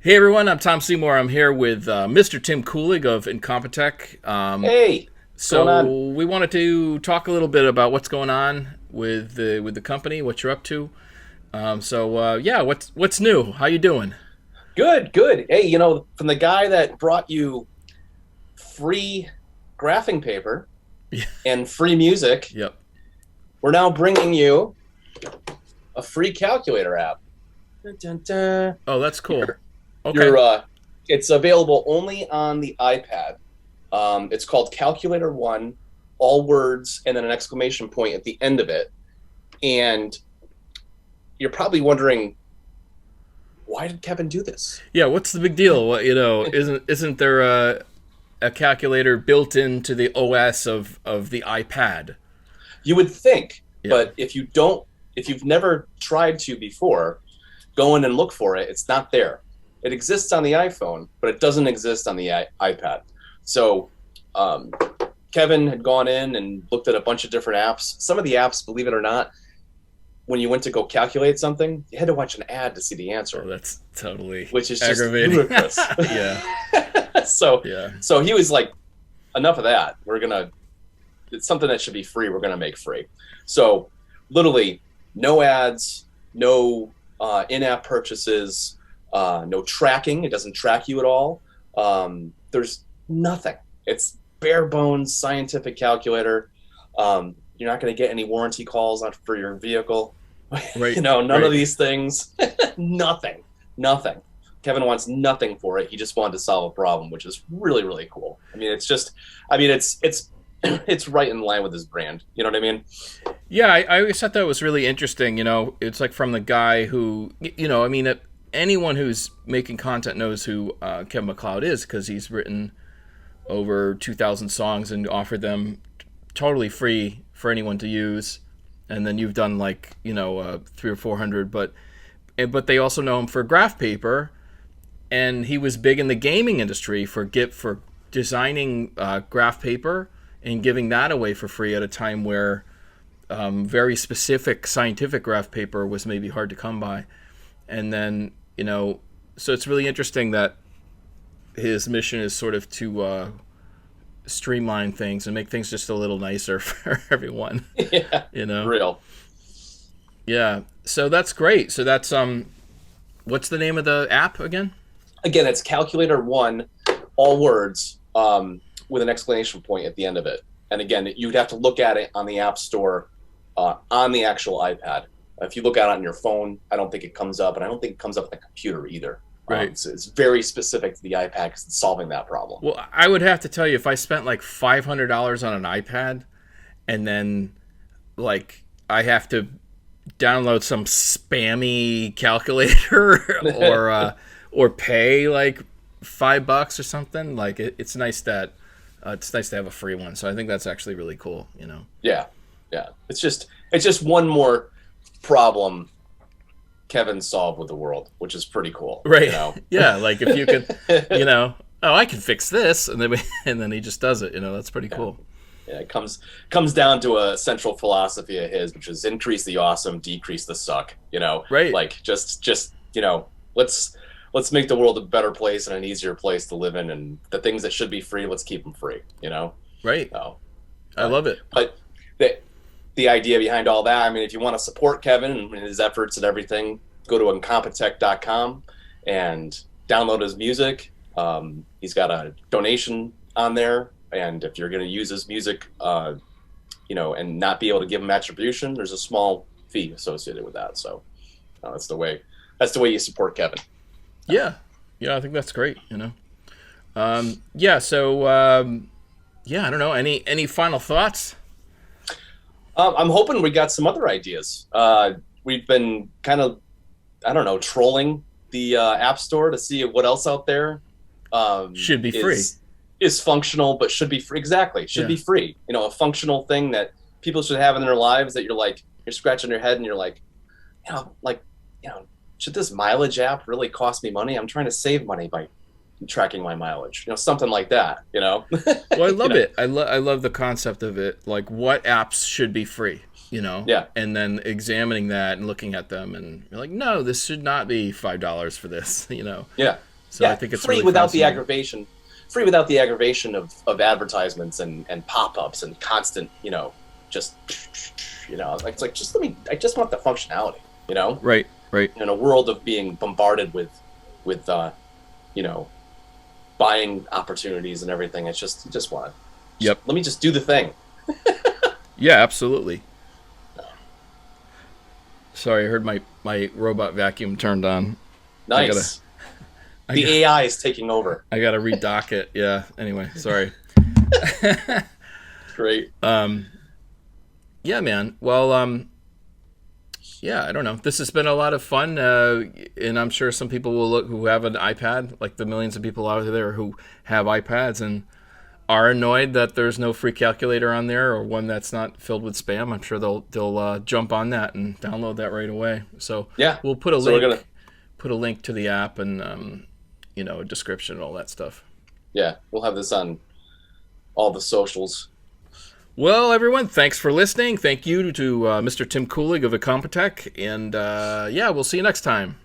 Hey everyone, I'm Tom Seymour. I'm here with Mr. Tim Coolig of Incompetech. Hey, what's going on? So we wanted to talk a little bit about what's going on with the company, what you're up to. Yeah, what's new? How you doing? Good, good. Hey, from the guy that brought you free graphing paper and free music, Yep. we're now bringing you a free calculator app. Dun, dun, dun. Oh, that's cool. You're, Okay. you're, it's available only on the iPad. It's called Calculator One, all words, and then an exclamation point at the end of it. And you're probably wondering, why did Kevin do this? Yeah. What's the big deal? Isn't there a calculator built into the OS of the iPad? You would think, Yeah. but if you've never tried to before, go in and look for it. It's not there. It exists on the iPhone, but it doesn't exist on the iPad. So um, Kevin had gone in and looked at a bunch of different apps. Some of the apps, believe it or not, when you went to go calculate something, you had to watch an ad to see the Oh, answer, that's totally which is just aggravating. ludicrous. Yeah. so Yeah. so he was like, enough of that. It's something that should be free. We're gonna make free. So literally no ads, no in-app purchases, no tracking. It doesn't track you at all. There's nothing. It's bare bones scientific calculator. You're not going to get any warranty calls for your vehicle. Right. None of Right. these things. Nothing. Kevin wants nothing for it. He just wanted to solve a problem, which is really, really cool. I mean, it's it's right in line with his brand. You know what I mean? Yeah, I always thought that was really interesting. It's like from the guy who, anyone who's making content knows who Kevin MacLeod is because he's written over 2,000 songs and offered them totally free for anyone to use. And then you've done like, three or 400, but they also know him for graph paper. And he was big in the gaming industry for designing graph paper and giving that away for free at a time where very specific scientific graph paper was maybe hard to come by. And then, so it's really interesting that his mission is sort of to streamline things and make things just a little nicer for everyone. Yeah, real. Yeah. So that's great. So that's what's the name of the app again? Again, it's Calculator One, all words, with an exclamation point at the end of it. And again, you'd have to look at it on the App Store, on the actual iPad. If you look at it on your phone, I don't think it comes up, and I don't think it comes up on the computer either. Right. It's very specific to the iPad because it's solving that problem. Well, I would have to tell you, if I spent like $500 on an iPad, and then like I have to download some spammy calculator or pay like $5 or something, like it's nice that it's nice to have a free one. So I think that's actually really cool. Yeah, yeah. It's just one more problem Kevin solved with the world, which is pretty cool. Right. Yeah. Like if you could, oh, I can fix this, and then and then he just does it. That's pretty cool. Yeah, it comes down to a central philosophy of his, which is increase the awesome, decrease the suck. Right. Like just let's make the world a better place and an easier place to live in, and the things that should be free, let's keep them free. Right. So, I love it. But the idea behind all that, I mean, if you want to support Kevin and his efforts and everything, go to incompetech.com and download his music. He's got a donation on there. And if you're going to use his music, and not be able to give him attribution, there's a small fee associated with that. So that's the way you support Kevin. Yeah. I think that's great. Yeah. So yeah, I don't know. Any final thoughts? I'm hoping we got some other ideas. We've been kind of, I don't know, trolling the App Store to see what else out there Should be free. Is functional, but should be free. Exactly. Should be free. A functional thing that people should have in their lives that you're scratching your head and you're like, should this mileage app really cost me money? I'm trying to save money by tracking my mileage, something like that, Well, I love it. I love the concept of it. Like, what apps should be free, Yeah. and then examining that and looking at them, and you're like, no, this should not be $5 for this, Yeah. So I Yeah, think it's really fascinating. free without the aggravation of advertisements and pop-ups and constant, just, it's like, I just want the functionality, Right, right. in a world of being bombarded with you know, buying opportunities and everything. It's just want Yep. let me just do the thing. Yeah, absolutely. Sorry, I heard my robot vacuum turned on. I gotta Nice. I got The AI is taking over. I gotta redock it. Yeah. Anyway, sorry. Great. Yeah, man. Well, yeah, I don't know. This has been a lot of fun, and I'm sure some people will look who have an iPad, like the millions of people out there who have iPads and are annoyed that there's no free calculator on there or one that's not filled with spam. I'm sure they'll jump on that and download that right away. So Yeah. we'll put a So we're gonna link to the app and a description and all that stuff. yeah, we'll have this on all the socials. Well, everyone, thanks for listening. Thank you to Mr. Tim Coolig of Incompetech, and yeah, we'll see you next time.